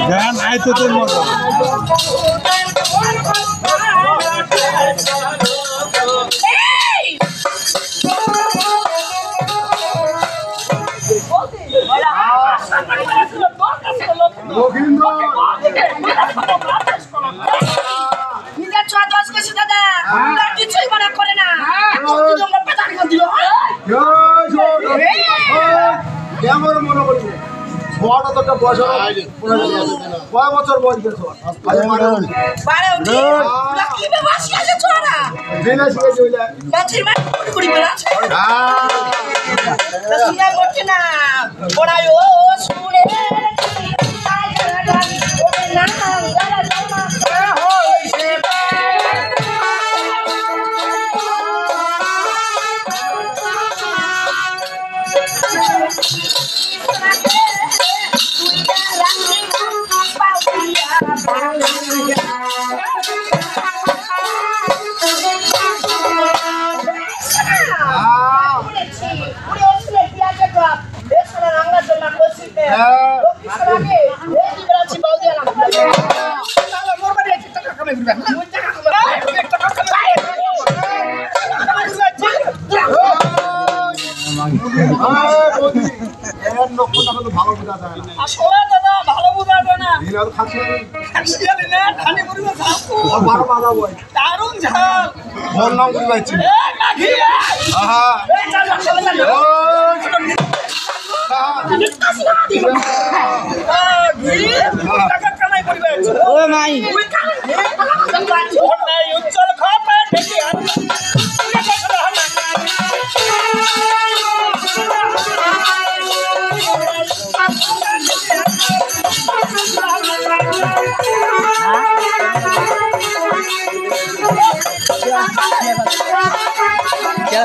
গান আয় তো তোর মতো কিছুই মনে করে না আমার মনে করছে ছোয়াটা তো একটা বয়স কয় বছর বয়স গেছে ভালো বোঝা যায় না আসলে দাদা ভালো বোঝা যায় না বারো বাজা বই দারুণ ঝাল ওর নাম করে পাচ্ছি ও মাই উজ্জ্বল খবর क्या